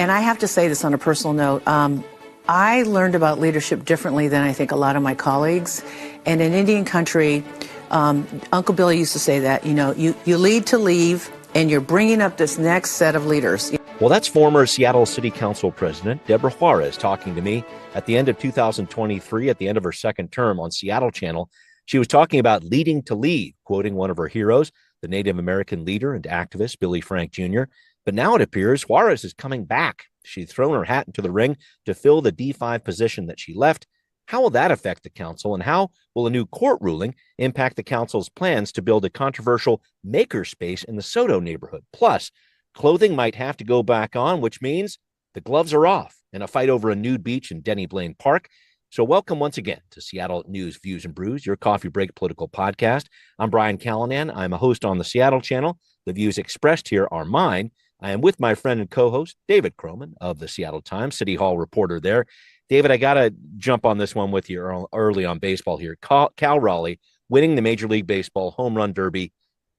And I have to say this on a personal note. I learned about leadership differently than I think a lot of my colleagues. And in Indian country, Uncle Billy used to say that, you lead to leave, and you're bringing up this next set of leaders. Well, that's former Seattle City Council President Deborah Juarez talking to me at the end of 2023, at the end of her second term on Seattle Channel. She was talking about leading to leave, quoting one of her heroes, the Native American leader and activist Billy Frank Jr. But now it appears Juarez is coming back. She's thrown her hat into the ring to fill the D5 position that she left. How will that affect the council, and how will a new court ruling impact the council's plans to build a controversial makerspace in the SODO neighborhood? Plus, clothing might have to go back on, which means the gloves are off in a fight over a nude beach in Denny Blaine Park. So welcome once again to Seattle News, Views, and Brews, your coffee break political podcast. I'm Brian Callanan. I'm a host on the Seattle Channel. The views expressed here are mine. I am with my friend and co-host, David Croman of the Seattle Times, City Hall reporter there. David, I got to jump on this one with you early on baseball here. Cal Raleigh winning the Major League Baseball Home Run Derby.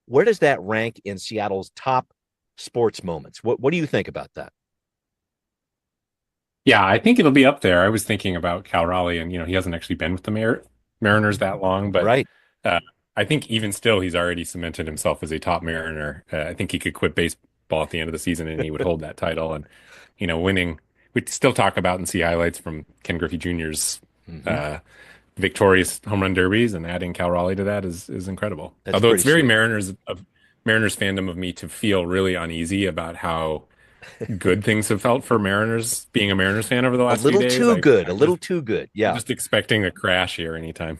Where does that rank in Seattle's top sports moments? What do you think about that? Yeah, I think it'll be up there. I was thinking about Cal Raleigh, and he hasn't actually been with the Mariners that long, but right. I think even still, he's already cemented himself as a top Mariner. I think he could quit baseball at the end of the season, and he would hold that title. And winning, we still talk about and see highlights from Ken Griffey Jr.'s victorious home run derbies, and adding Cal Raleigh to that is incredible. That's Although it's very sweet. Mariners fandom of me to feel really uneasy about how good things have felt for Mariners, being a Mariners fan over the last few days. A little too good. Yeah. I'm just expecting a crash here anytime.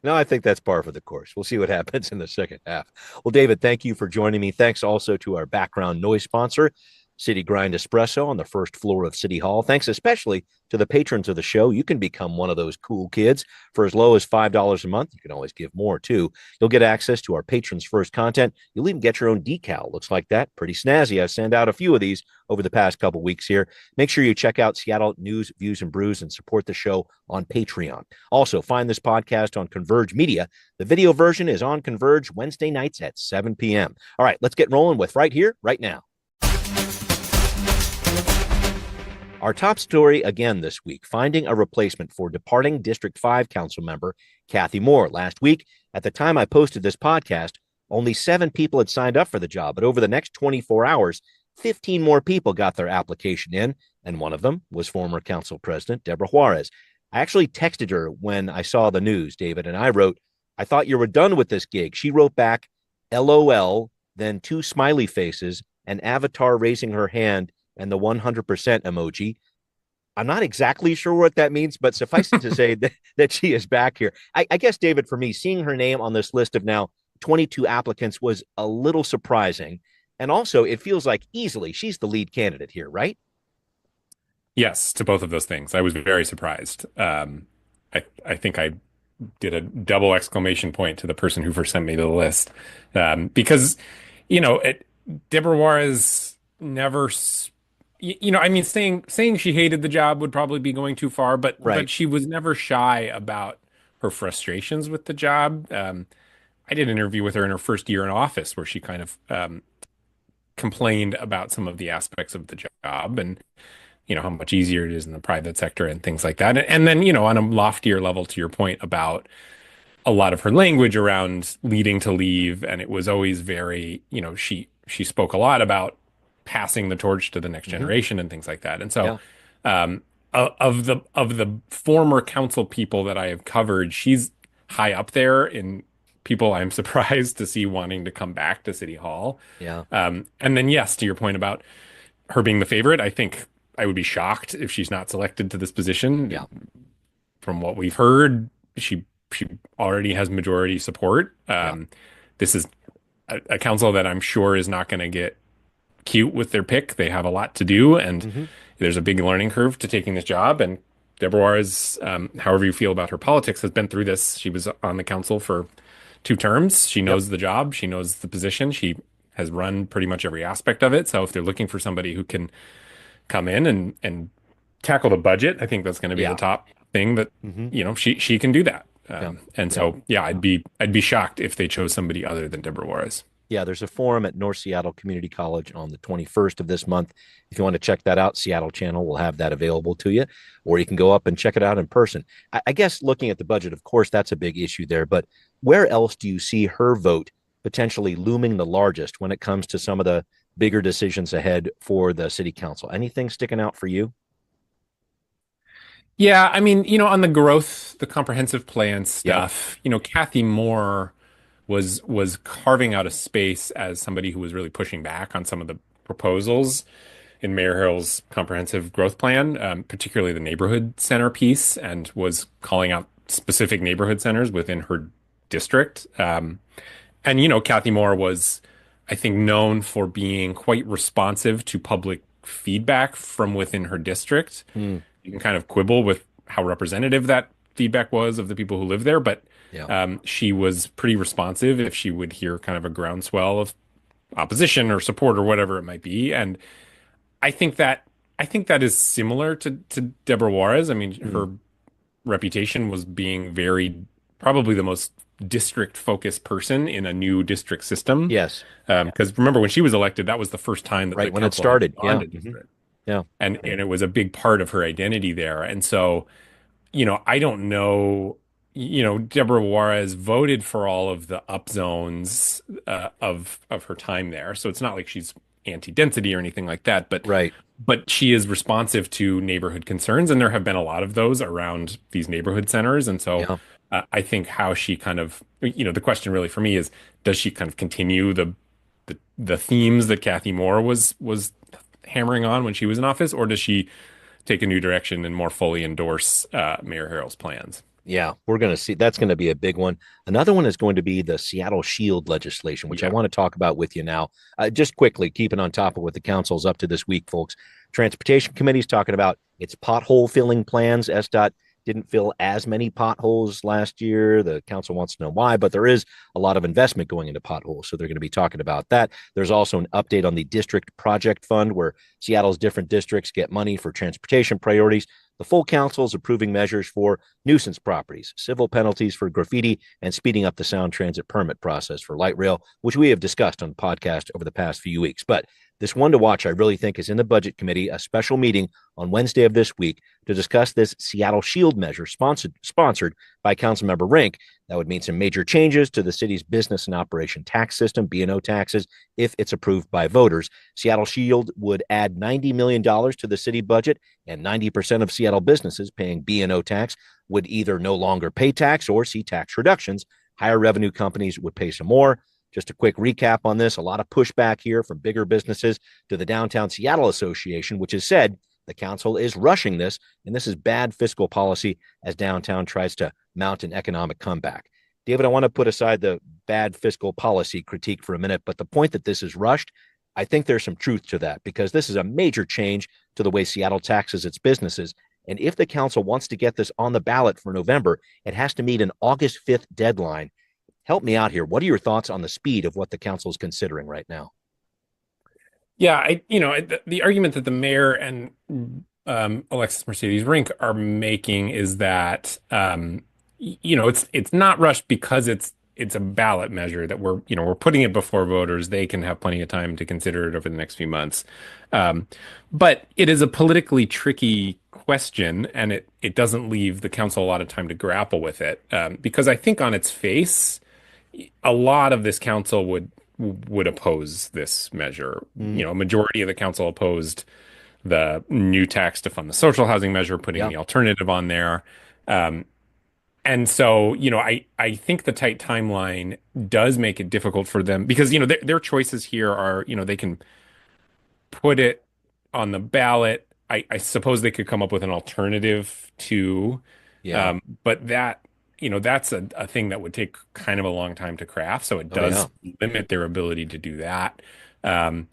No, I think that's par for the course. We'll see what happens in the second half. Well, David, thank you for joining me. Thanks also to our background noise sponsor, City Grind Espresso on the first floor of City Hall. Thanks especially to the patrons of the show. You can become one of those cool kids for as low as $5 a month. You can always give more, too. You'll get access to our patrons' first content. You'll even get your own decal. Looks like that. Pretty snazzy. I've sent out a few of these over the past couple weeks here. Make sure you check out Seattle News, Views, and Brews and support the show on Patreon. Also, find this podcast on Converge Media. The video version is on Converge Wednesday nights at 7 p.m. All right, let's get rolling with Right Here, Right Now. Our top story again this week, finding a replacement for departing District 5 council member Kathy Moore. Last week, at the time I posted this podcast, only 7 people had signed up for the job, but over the next 24 hours, 15 more people got their application in, and one of them was former council president Deborah Juarez. I actually texted her when I saw the news, David, and I wrote, "I thought you were done with this gig." She wrote back, LOL, then 2 smiley faces, an avatar raising her hand, and the 100% emoji. I'm not exactly sure what that means, but suffice it to say that she is back here. I guess, David, for me, seeing her name on this list of now 22 applicants was a little surprising. And also, it feels like easily she's the lead candidate here, right? Yes, to both of those things. I was very surprised. I think I did a double exclamation point to the person who first sent me the list. Because, Deborah Juarez never... saying she hated the job would probably be going too far, but she was never shy about her frustrations with the job. I did an interview with her in her first year in office where she kind of complained about some of the aspects of the job and, how much easier it is in the private sector and things like that. And then, on a loftier level, to your point about a lot of her language around leading to leave. And it was always very, she spoke a lot about passing the torch to the next generation and things like that. And so of the former council people that I have covered, she's high up there in people I'm surprised to see wanting to come back to City Hall. Yeah. And then, yes, to your point about her being the favorite, I think I would be shocked if she's not selected to this position. Yeah. From what we've heard, she already has majority support. This is a council that I'm sure is not going to get cute with their pick. They have a lot to do, and there's a big learning curve to taking this job. And Deborah Juarez, however you feel about her politics, has been through this. She was on the council for 2 terms. She knows the job. She knows the position. She has run pretty much every aspect of it. So if they're looking for somebody who can come in and tackle the budget, I think that's going to be the top thing that, she can do that. And so, I'd be shocked if they chose somebody other than Deborah Juarez. Yeah, there's a forum at North Seattle Community College on the 21st of this month. If you want to check that out, Seattle Channel will have that available to you, or you can go up and check it out in person. I guess looking at the budget, of course, that's a big issue there. But where else do you see her vote potentially looming the largest when it comes to some of the bigger decisions ahead for the city council? Anything sticking out for you? Yeah, I mean, on the growth, the comprehensive plan Yep. stuff, Kathy Moore was carving out a space as somebody who was really pushing back on some of the proposals in Mayor Harrell's comprehensive growth plan, particularly the neighborhood center piece, and was calling out specific neighborhood centers within her district. And Kathy Moore was, I think, known for being quite responsive to public feedback from within her district. Mm, You can kind of quibble with how representative that feedback was of the people who live there, but yeah. she was pretty responsive if she would hear kind of a groundswell of opposition or support or whatever it might be. And I think that I think that is similar to Deborah Juarez. I mean, Mm, her reputation was being very probably the most district focused person in a new district system. yes. Because remember when she was elected, that was the first time that the Right when it council had started. gone Yeah. to district. Yeah. And it was a big part of her identity there. And so, I don't know, Deborah Juarez voted for all of the up zones of her time there. So it's not like she's anti-density or anything like that, Right. but she is responsive to neighborhood concerns, and there have been a lot of those around these neighborhood centers. And so Yeah. I think how she kind of, the question really for me is, does she kind of continue the themes that Kathy Moore was hammering on when she was in office, or does she take a new direction and more fully endorse Mayor Harrell's plans? Yeah, we're going to see. That's going to be a big one. Another one is going to be the Seattle Shield legislation, which I Yeah. want to talk about with you now. Just quickly, keeping on top of what the council's up to this week, folks. Transportation Committee's talking about its pothole filling plans. SDOT didn't fill as many potholes last year. The council wants to know why, but there is a lot of investment going into potholes. So they're going to be talking about that. There's also an update on the district project fund where Seattle's different districts get money for transportation priorities. The full council is approving measures for nuisance properties, civil penalties for graffiti, and speeding up the sound transit permit process for light rail, which we have discussed on the podcast over the past few weeks. But this one to watch, I really think, is in the Budget Committee, a special meeting on Wednesday of this week to discuss this Seattle Shield measure sponsored by Councilmember Rink. That would mean some major changes to the city's business and operation tax system, B&O taxes, if it's approved by voters. Seattle Shield would add $90 million to the city budget, and 90% of Seattle businesses paying B&O tax would either no longer pay tax or see tax reductions. Higher revenue companies would pay some more. Just a quick recap on this. A lot of pushback here from bigger businesses to the Downtown Seattle Association, which has said the council is rushing this, and this is bad fiscal policy as downtown tries to mount an economic comeback. David, I want to put aside the bad fiscal policy critique for a minute, but the point that this is rushed, I think there's some truth to that because this is a major change to the way Seattle taxes its businesses. And if the council wants to get this on the ballot for November, it has to meet an August 5th deadline. Help me out here. What are your thoughts on the speed of what the council is considering right now? Yeah, the argument that the mayor and Alexis Mercedes Rink are making is that it's not rushed because it's a ballot measure that we're putting it before voters. They can have plenty of time to consider it over the next few months. But it is a politically tricky question, and it doesn't leave the council a lot of time to grapple with it. Because I think on its face, a lot of this council would oppose this measure. Mm, A majority of the council opposed the new tax to fund the social housing measure, putting yeah, the alternative on there. And so, I think the tight timeline does make it difficult for them because, their choices here are, they can put it on the ballot. I suppose they could come up with an alternative too. yeah. But that's a thing that would take kind of a long time to craft. So it Oh, yeah. does limit their ability to do that. Um,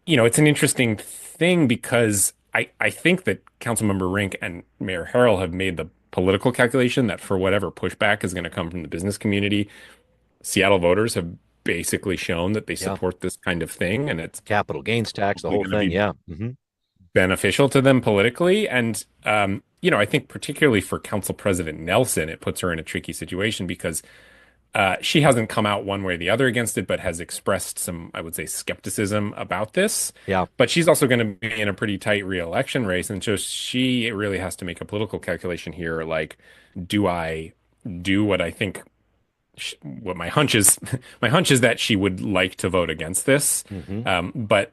it's an interesting thing because I think that Councilmember Rink and Mayor Harrell have made the political calculation that for whatever pushback is going to come from the business community, Seattle voters have basically shown that they Yeah. support this kind of thing, and it's Capital gains tax, the probably whole going to thing. be Yeah. Mm-hmm. beneficial to them politically. And, I think particularly for Council President Nelson, it puts her in a tricky situation because She hasn't come out one way or the other against it, but has expressed some, I would say, skepticism about this. Yeah. But she's also going to be in a pretty tight re-election race, and so she really has to make a political calculation here. Like, do I do what I think? What my hunch is, my hunch is that she would like to vote against this. But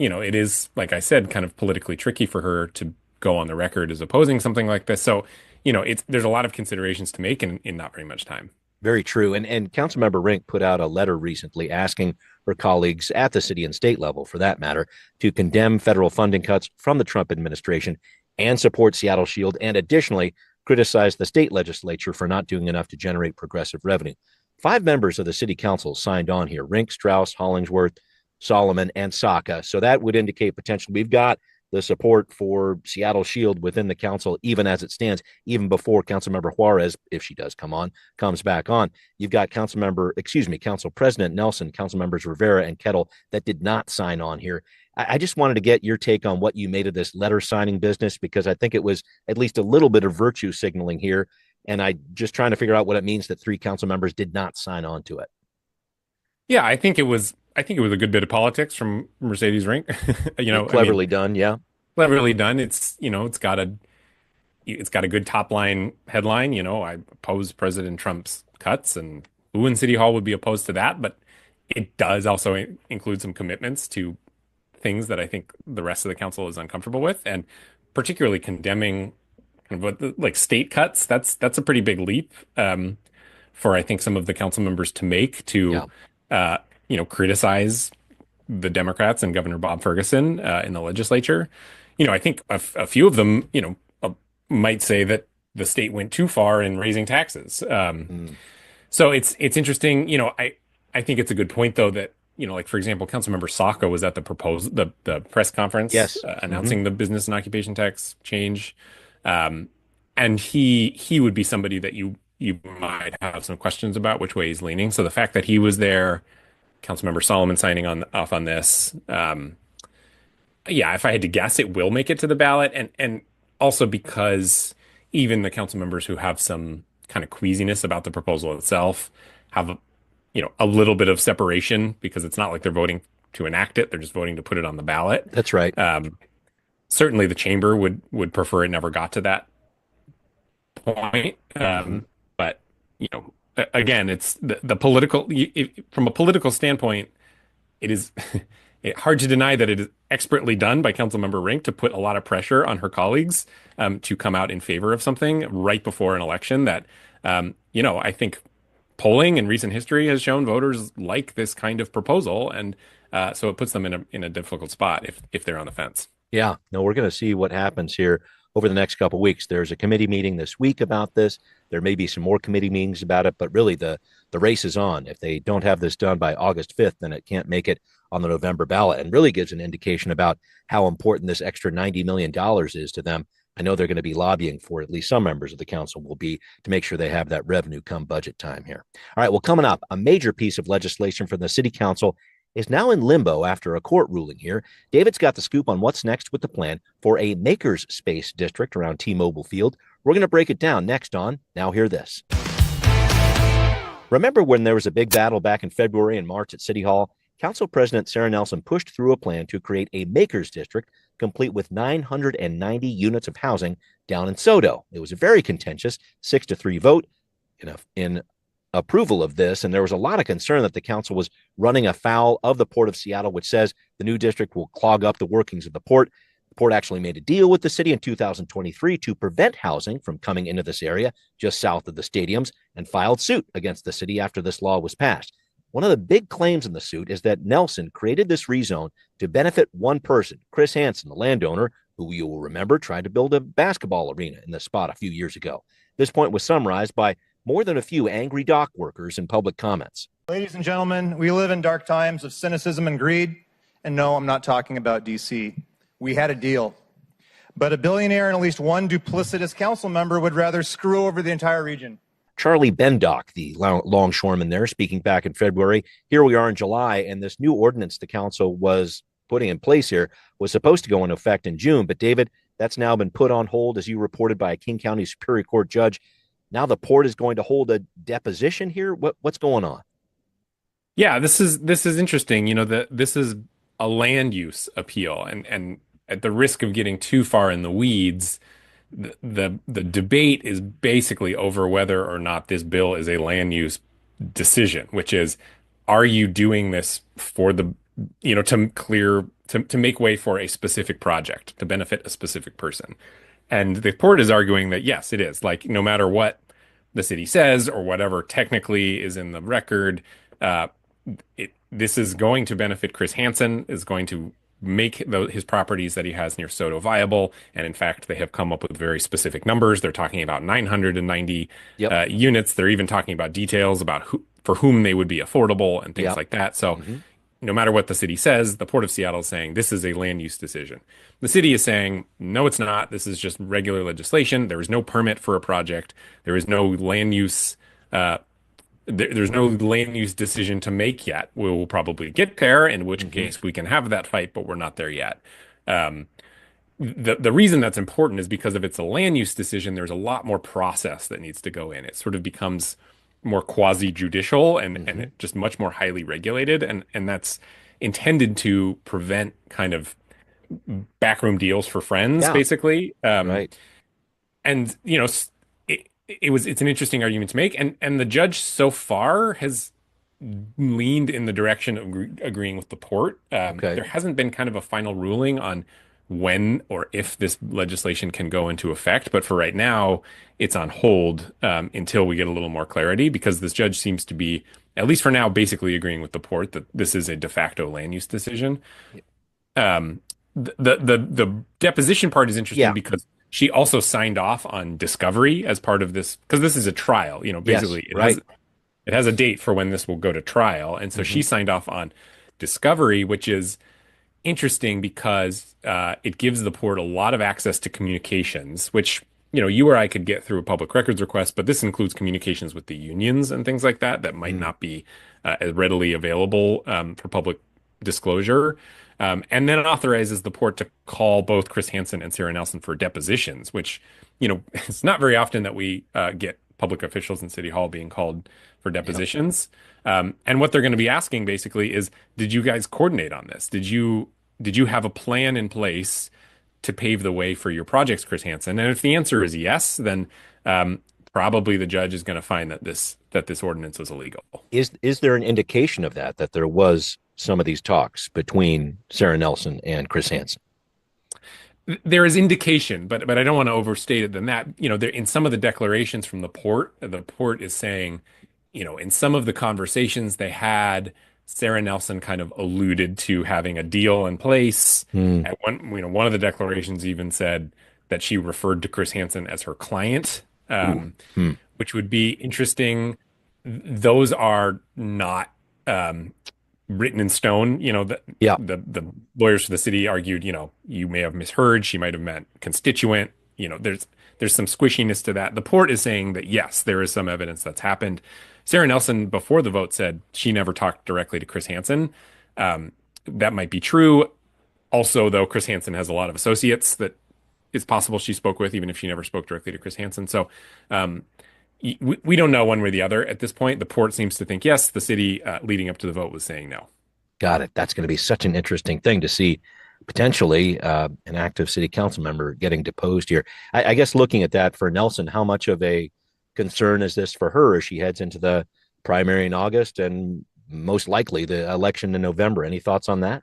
it is, like I said, kind of politically tricky for her to go on the record as opposing something like this. So, there's a lot of considerations to make in not very much time. Very true. And Councilmember Rink put out a letter recently asking her colleagues at the city and state level, for that matter, to condemn federal funding cuts from the Trump administration and support Seattle Shield, and additionally criticize the state legislature for not doing enough to generate progressive revenue. 5 members of the city council signed on here: Rink, Strauss, Hollingsworth, Solomon, and Saka. So that would indicate potentially we've got the support for Seattle Shield within the council, even as it stands, even before Councilmember Juarez, if she does come on, comes back on. You've got Council President Nelson, Council members Rivera and Kettle that did not sign on here. I just wanted to get your take on what you made of this letter signing business, because I think it was at least a little bit of virtue signaling here. And I just trying to figure out what it means that 3 council members did not sign on to it. Yeah, I think it was a good bit of politics from Mercedes Rink. Cleverly done, yeah. Cleverly done. It's got a good top line headline. I oppose President Trump's cuts, and who in City Hall would be opposed to that? But it does also include some commitments to things that I think the rest of the council is uncomfortable with, and particularly condemning kind of like state cuts. That's a pretty big leap for, I think, some of the council members to make to criticize the Democrats and Governor Bob Ferguson in the legislature. I think a few of them, might say that the state went too far in raising taxes. So it's interesting. I think it's a good point, though, that, like, for example, Councilmember Saka was at the press conference, yes, announcing the business and occupation tax change. And he would be somebody that you might have some questions about which way he's leaning. So the fact that he was there, Councilmember Solomon signing off on this, if I had to guess, it will make it to the ballot, and also because even the council members who have some kind of queasiness about the proposal itself have a little bit of separation, because it's not like they're voting to enact it; they're just voting to put it on the ballot. That's right. Certainly, the chamber would prefer it never got to that point. But again, it's the political. From a political standpoint, it is hard to deny that it is expertly done by Councilmember Rink to put a lot of pressure on her colleagues to come out in favor of something right before an election that, I think polling in recent history has shown voters like this kind of proposal. And so it puts them in a difficult spot if they're on the fence. Yeah, no, we're going to see what happens here over the next couple of weeks. There's a committee meeting this week about this. There may be some more committee meetings about it, but really the race is on. If they don't have this done by August 5th, then it can't make it on the November ballot, and really gives an indication about how important this extra $90 million is to them. I know they're going to be lobbying for, at least some members of the council will be, to make sure they have that revenue come budget time here. All right, well, coming up, a major piece of legislation from the city council is now in limbo after a court ruling here. David's got the scoop on what's next with the plan for a maker's space district around T-Mobile Field. We're going to break it down next on Now Hear This. Remember when there was a big battle back in February and March at City Hall? Council President Sarah Nelson pushed through a plan to create a maker's district complete with 990 units of housing down in SODO. It was a very contentious 6-3 vote in approval of this, and there was a lot of concern that the council was running afoul of the Port of Seattle, which says the new district will clog up the workings of the port. The port actually made a deal with the city in 2023 to prevent housing from coming into this area just south of the stadiums, and filed suit against the city after this law was passed. One of the big claims in the suit is that Nelson created this rezone to benefit one person, Chris Hansen, the landowner, who you will remember tried to build a basketball arena in the spot a few years ago. This point was summarized by more than a few angry dock workers in public comments. Ladies and gentlemen, we live in dark times of cynicism and greed. And no, I'm not talking about DC. We had a deal. But a billionaire and at least one duplicitous council member would rather screw over the entire region. Charlie Bendock, the longshoreman there, speaking back in February. Here we are in July, and this new ordinance the council was putting in place here was supposed to go into effect in June. But David, that's now been put on hold, as you reported, by a King County Superior Court judge. now the port is going to hold a deposition here. What's going on? Yeah, this is interesting. This is a land use appeal, and at the risk of getting too far in the weeds, the debate is basically over whether or not this bill is a land use decision, which is, are you doing this for to make way for a specific project to benefit a specific person? And the port is arguing that yes, it is. Like, no matter what the city says or whatever technically is in the record, uh, this is going to benefit Chris Hansen, is going to make his properties that he has near SODO viable. And in fact, they have come up with very specific numbers. They're talking about 990 Yep. units. They're even talking about details about for whom they would be affordable and things Yep. like that. So no matter what the city says, the Port of Seattle is saying this is a land use decision. The city is saying, no, it's not. This is just regular legislation. There is no permit for a project. There is no land use there's no land use decision to make yet. We will probably get there, in which case we can have that fight, but we're not there yet. Um, the reason that's important is because if it's a land use decision, there's a lot more process that needs to go in. It sort of becomes more quasi-judicial and it just much more highly regulated, and that's intended to prevent kind of backroom deals for friends, Yeah. basically. Right. And it's an interesting argument to make, and the judge so far has leaned in the direction of agreeing with the port. Okay. There hasn't been kind of a final ruling on when or if this legislation can go into effect, but for right now, it's on hold until we get a little more clarity, because this judge seems to be, at least for now, basically agreeing with the port that this is a de facto land use decision. Um, the deposition part is interesting Yeah. because she also signed off on discovery as part of this, because this is a trial. Basically right. it has a date for when this will go to trial, and so she signed off on discovery, which is interesting because it gives the port a lot of access to communications, which you or I could get through a public records request, but this includes communications with the unions and things like that that might not be as readily available for public disclosure. And then it authorizes the port to call both Chris Hansen and Sarah Nelson for depositions, which, it's not very often that we get public officials in City Hall being called for depositions. And what they're going to be asking basically is, did you guys coordinate on this? Did you have a plan in place to pave the way for your projects, Chris Hansen? And if the answer is yes, then probably the judge is going to find that this ordinance was illegal. Is there an indication of that there was some of these talks between Sarah Nelson and Chris Hansen? There is indication, but I don't want to overstate it than that. There, in some of the declarations from the port is saying, in some of the conversations they had, Sarah Nelson kind of alluded to having a deal in place. At one of the declarations even said that she referred to Chris Hansen as her client, which would be interesting. Those are not written in stone. The lawyers for the city argued, you may have misheard. She might have meant constituent. There's some squishiness to that. The port is saying that yes, there is some evidence that's happened. Sarah Nelson, before the vote, said she never talked directly to Chris Hansen. That might be true. Also, though, Chris Hansen has a lot of associates that it's possible she spoke with, even if she never spoke directly to Chris Hansen. So we don't know one way or the other at this point. The port seems to think yes. The city, leading up to the vote, was saying no. Got it. That's going to be such an interesting thing to see, potentially an active city council member getting deposed here. I guess looking at that for Nelson, how much of a concern is this for her as she heads into the primary in August and most likely the election in November? Any thoughts on that?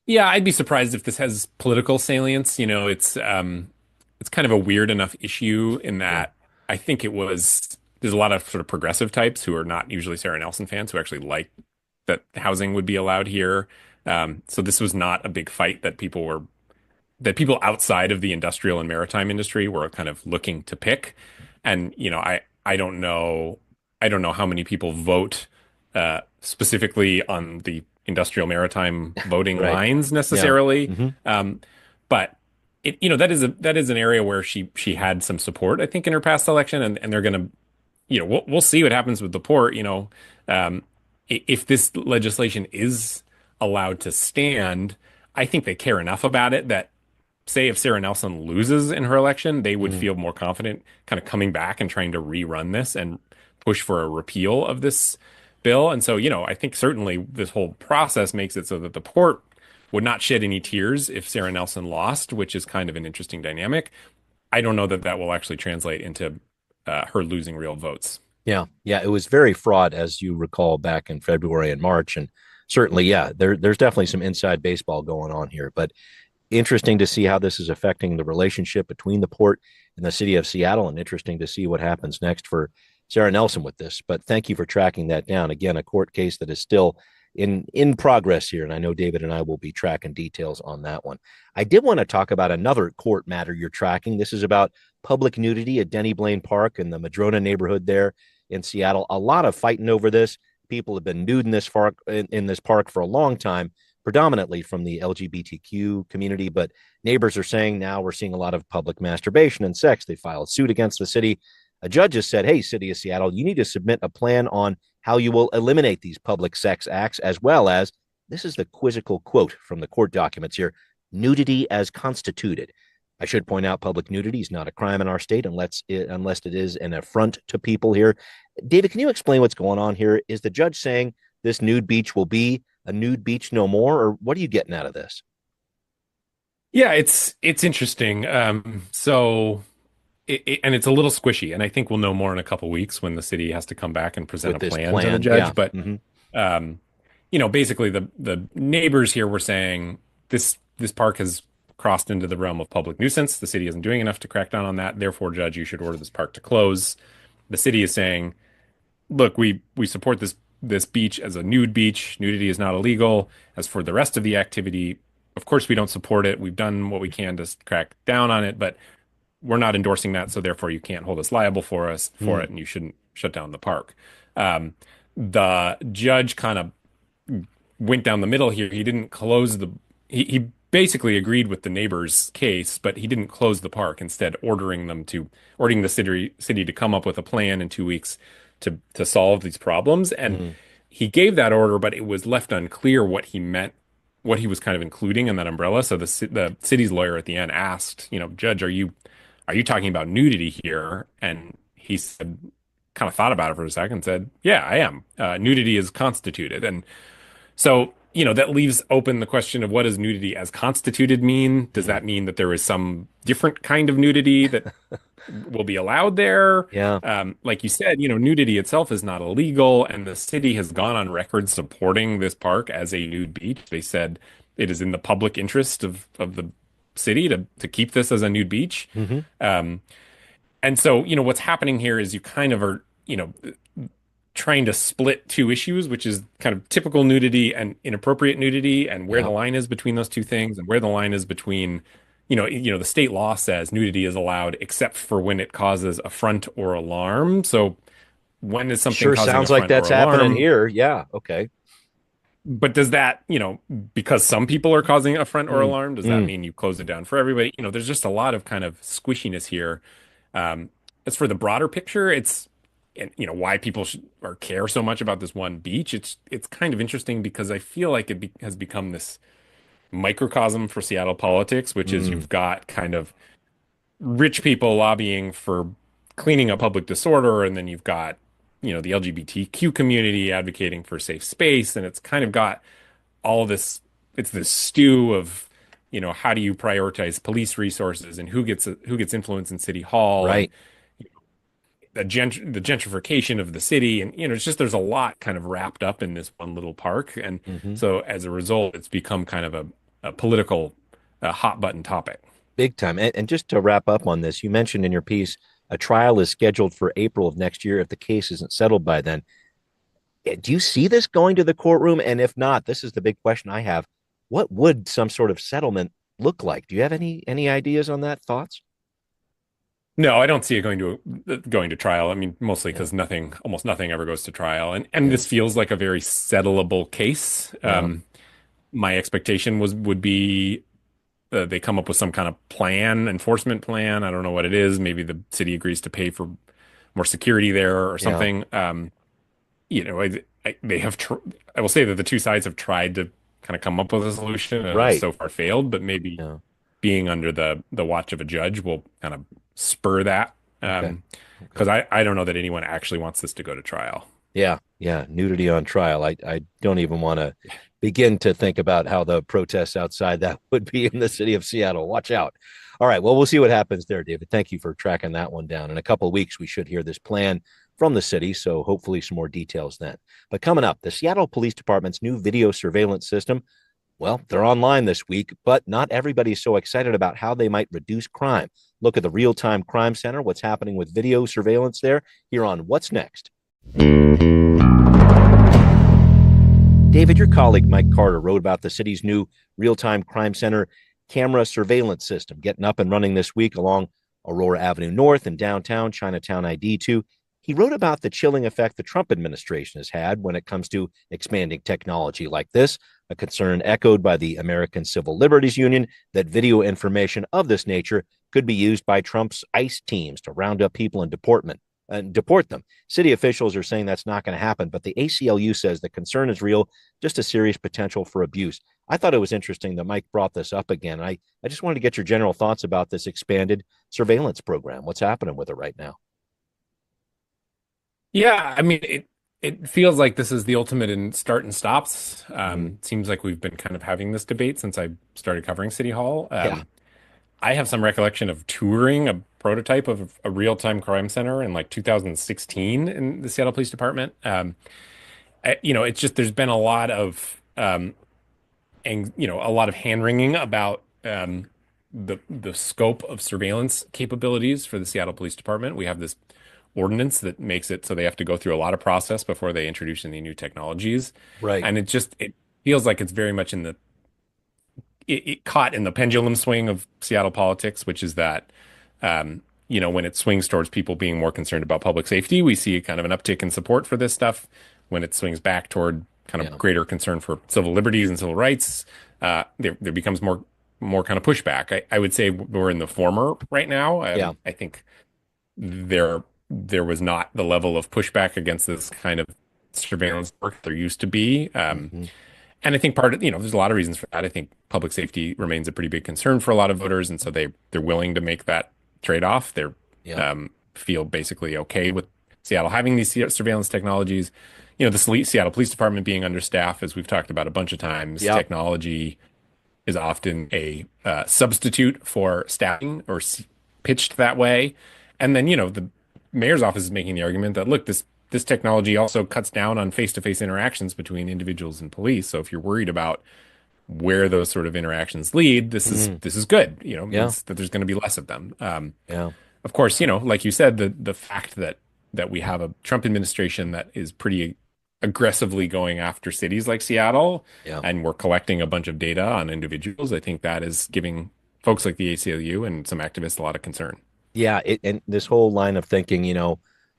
Yeah, I'd be surprised if this has political salience. It's kind of a weird enough issue in that I think there's a lot of sort of progressive types who are not usually Sarah Nelson fans who actually like that housing would be allowed here. So this was not a big fight that people outside of the industrial and maritime industry were kind of looking to pick. And, I don't know how many people vote specifically on the industrial maritime voting lines necessarily. But that is an area where she had some support, I think, in her past election, and they're going to, we'll see what happens with the port. If this legislation is allowed to stand, I think they care enough about it that say if Sarah Nelson loses in her election, they would feel more confident kind of coming back and trying to rerun this and push for a repeal of this bill. And so, I think certainly this whole process makes it so that the port would not shed any tears if Sarah Nelson lost, which is kind of an interesting dynamic. I don't know that that will actually translate into her losing real votes. Yeah, yeah, it was very fraught, as you recall, back in February and March, and certainly, yeah, there's definitely some inside baseball going on here. But interesting to see how this is affecting the relationship between the port and the city of Seattle, and interesting to see what happens next for Sarah Nelson with this. But thank you for tracking that down. Again, a court case that is still in progress here, and I know David and I will be tracking details on that one. I did want to talk about another court matter you're tracking. This is about public nudity at Denny Blaine Park in the Madrona neighborhood there in Seattle. A lot of fighting over this. People have been nude in this park for a long time, predominantly from the LGBTQ community, but neighbors are saying now we're seeing a lot of public masturbation and sex. They filed suit against the city. A judge has said, hey, city of Seattle, you need to submit a plan on how you will eliminate these public sex acts, as well as, this is the quizzical quote from the court documents here, nudity as constituted. I should point out public nudity is not a crime in our state unless it is an affront to people here. David, can you explain what's going on here? Is the judge saying this nude beach will be a nude beach no more, or what are you getting out of this? Yeah, it's interesting. And it's a little squishy, and I think we'll know more in a couple weeks when the city has to come back and present a plan to the judge. Yeah. But basically the neighbors here were saying this park has crossed into the realm of public nuisance. The city isn't doing enough to crack down on that. Therefore, judge, you should order this park to close. The city is saying, look, we support this beach as a nude beach. Nudity is not illegal. As for the rest of the activity, of course, we don't support it. We've done what we can to crack down on it, but we're not endorsing that. So therefore, you can't hold us liable for it, and you shouldn't shut down the park. The judge kind of went down the middle here. He didn't close he basically agreed with the neighbor's case, but he didn't close the park. Instead, ordering the city to come up with a plan in 2 weeks to solve these problems. And he gave that order, but it was left unclear what he meant, what he was kind of including in that umbrella. So the city's lawyer at the end asked, Judge, are you talking about nudity here? And he said, kind of thought about it for a second and said, yeah, I am. Nudity is constituted. And so, that leaves open the question of, what does nudity as constituted mean? Does that mean that there is some different kind of nudity that will be allowed there? Yeah. Like you said, nudity itself is not illegal, and the city has gone on record supporting this park as a nude beach. They said it is in the public interest of the city to keep this as a nude beach. And so, what's happening here is you kind of are, trying to split two issues, which is kind of typical nudity and inappropriate nudity, and where the line is between those two things, and where the line is between, the state law says nudity is allowed except for when it causes affront or alarm. So when is something sure causing sounds like that's happening here? Yeah. Okay. But does that, because some people are causing affront or alarm, does that mean you close it down for everybody? There's just a lot of kind of squishiness here. As for the broader picture, it's, and why people should or care so much about this one beach. It's kind of interesting because I feel like it has become this microcosm for Seattle politics, which is you've got kind of rich people lobbying for cleaning up public disorder, and then you've got the LGBTQ community advocating for safe space, and it's kind of got all this. It's this stew of how do you prioritize police resources and who gets influence in City Hall, right? The gentrification of the city, and it's just there's a lot kind of wrapped up in this one little park, and so as a result, it's become kind of a political hot button topic. Big time. And just to wrap up on this, you mentioned in your piece a trial is scheduled for April of next year if the case isn't settled by then. Do you see this going to the courtroom? And if not, this is the big question I have: what would some sort of settlement look like? Do you have any ideas on that? Thoughts? No, I don't see it going to trial. I mean, mostly because almost nothing ever goes to trial, and this feels like a very settleable case. My expectation would be they come up with some kind of enforcement plan. I don't know what it is. Maybe the city agrees to pay for more security there or something. They have. I will say that the two sides have tried to kind of come up with a solution, and right. so far failed. But maybe. being under the watch of a judge will kind of spur that. Okay. Because I don't know that anyone actually wants this to go to trial. Yeah, yeah, nudity on trial. I don't even want to begin to think about how the protests outside that would be in the city of Seattle. Watch out. All right, well, we'll see what happens there, David. Thank you for tracking that one down. In a couple of weeks, we should hear this plan from the city, so hopefully some more details then. But coming up, the Seattle Police Department's new video surveillance system, well, they're online this week, but not everybody's so excited about how they might reduce crime. Look at the Real-Time Crime Center, what's happening with video surveillance there, here on What's Next. David, your colleague Mike Carter wrote about the city's new Real-Time Crime Center camera surveillance system getting up and running this week along Aurora Avenue North and downtown Chinatown ID2. He wrote about the chilling effect the Trump administration has had when it comes to expanding technology like this, a concern echoed by the American Civil Liberties Union that video information of this nature could be used by Trump's ICE teams to round up people and deport them. City officials are saying that's not going to happen, but the ACLU says the concern is real, just a serious potential for abuse. I thought it was interesting that Mike brought this up again. I just wanted to get your general thoughts about this expanded surveillance program. What's happening with it right now? Yeah, I mean, it feels like this is the ultimate in start and stops. Seems like we've been kind of having this debate since I started covering City Hall. I have some recollection of touring a prototype of a real-time crime center in like 2016 in the Seattle Police Department. It's just there's been a lot of a lot of hand-wringing about the scope of surveillance capabilities for the Seattle Police Department. We have this ordinance that makes it so they have to go through a lot of process before they introduce any new technologies. Right. And it feels like it's very much in it caught in the pendulum swing of Seattle politics, which is that, when it swings towards people being more concerned about public safety, we see kind of an uptick in support for this stuff. When it swings back toward kind of greater concern for civil liberties and civil rights, there becomes more kind of pushback. I would say we're in the former right now. I think there was not the level of pushback against this kind of surveillance work there used to be. And I think there's a lot of reasons for that. I think public safety remains a pretty big concern for a lot of voters, and so they're willing to make that trade-off. They feel basically okay with Seattle having these surveillance technologies. The Seattle Police Department being understaffed, as we've talked about a bunch of times. Technology is often a substitute for staffing or pitched that way. And then, the mayor's office is making the argument that, look, this technology also cuts down on face-to-face interactions between individuals and police. So if you're worried about where those sort of interactions lead, this is good. Means that there's going to be less of them. Of course, like you said, the fact that we have a Trump administration that is pretty aggressively going after cities like Seattle, and we're collecting a bunch of data on individuals, I think that is giving folks like the ACLU and some activists a lot of concern. Yeah, and this whole line of thinking,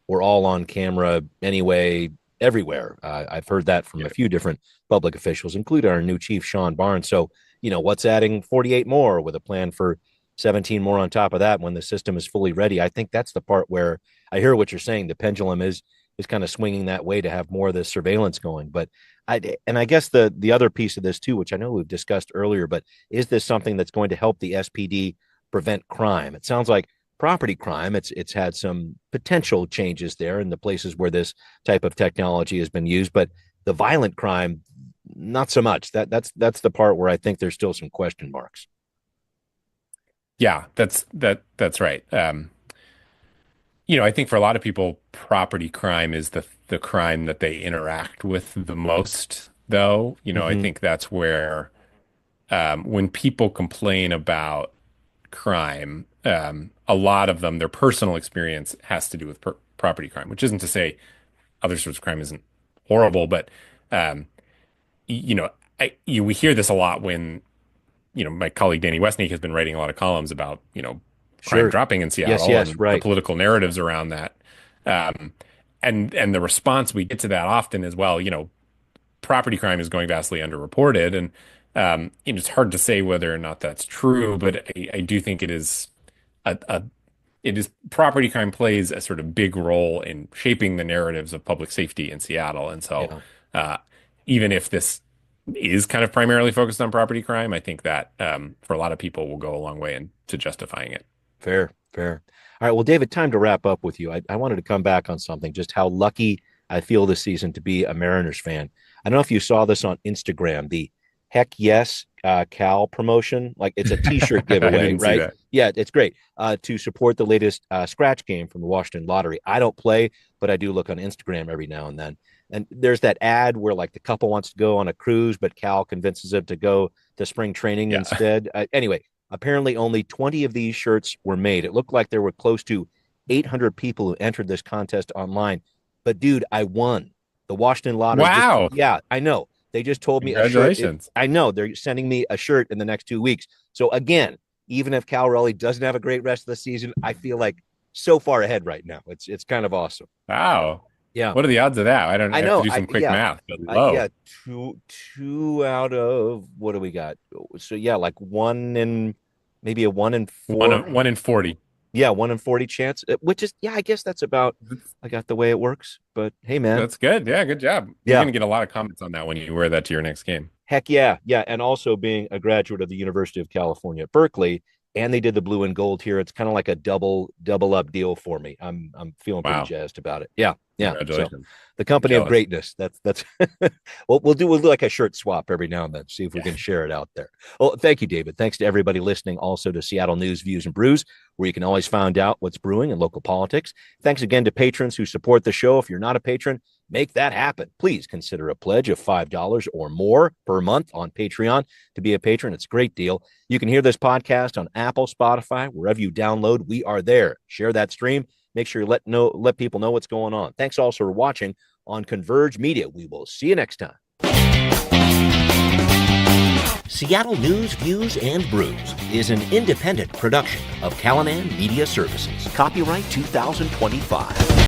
we're all on camera anyway, everywhere. I've heard that from a few different public officials, including our new chief, Sean Barnes. So, what's adding 48 more with a plan for 17 more on top of that when the system is fully ready? I think that's the part where I hear what you're saying. The pendulum is kind of swinging that way to have more of this surveillance going. But I guess the other piece of this too, which I know we've discussed earlier, but is this something that's going to help the SPD prevent crime? It sounds like property crime, it's had some potential changes there in the places where this type of technology has been used, but the violent crime, not so much. That's the part where I think there's still some question marks. Yeah, that's right. I think for a lot of people, property crime is the crime that they interact with the most, though. I think that's where when people complain about crime, a lot of them, their personal experience has to do with property crime, which isn't to say other sorts of crime isn't horrible, but we hear this a lot when my colleague Danny Westney has been writing a lot of columns about crime dropping in Seattle and the political narratives around that, and the response we get to that often is, well, property crime is going vastly underreported, and it's hard to say whether or not that's true, but I do think it is property crime plays a sort of big role in shaping the narratives of public safety in Seattle. And so even if this is kind of primarily focused on property crime, I think that for a lot of people will go a long way into justifying it. Fair, fair. All right. Well, David, time to wrap up with you. I wanted to come back on something, just how lucky I feel this season to be a Mariners fan. I don't know if you saw this on Instagram, the Heck Yes Cal promotion. Like, it's a T-shirt giveaway, right? Yeah, it's great to support the latest scratch game from the Washington Lottery. I don't play, but I do look on Instagram every now and then. And there's that ad where like the couple wants to go on a cruise, but Cal convinces them to go to spring training instead. Anyway, apparently only 20 of these shirts were made. It looked like there were close to 800 people who entered this contest online. But dude, I won. The Washington Lottery. Wow. Yeah, I know. They just told me congratulations. I know they're sending me a shirt in the next 2 weeks. So again, even if Cal Raleigh doesn't have a great rest of the season, I feel like so far ahead right now. It's kind of awesome. Wow. Yeah. What are the odds of that? I know. Have to do some quick math. But low. Yeah. Two out of what do we got? So yeah, like maybe a 1 in 4. 1 in 40. Yeah, 1 in 40 chance, which is, I guess that's about, I got the way it works. But hey, man. That's good. Yeah, good job. You're going to get a lot of comments on that when you wear that to your next game. Heck yeah. Yeah. And also being a graduate of the University of California at Berkeley, and they did the blue and gold here. It's kind of like a double up deal for me. I'm feeling pretty jazzed about it. Yeah. Yeah. So the company of greatness. That's we'll do like a shirt swap every now and then, see if we can share it out there. Well, thank you, David. Thanks to everybody listening, also to Seattle News, Views, and Brews, where you can always find out what's brewing in local politics. Thanks again to patrons who support the show. If you're not a patron, make that happen. Please consider a pledge of $5 or more per month on Patreon to be a patron. It's a great deal. You can hear this podcast on Apple, Spotify, wherever you download. We are there. Share that stream. Make sure you let people know what's going on. Thanks also for watching on Converge Media. We will see you next time. Seattle News, Views, and Brews is an independent production of Callanan Media Services. Copyright 2025.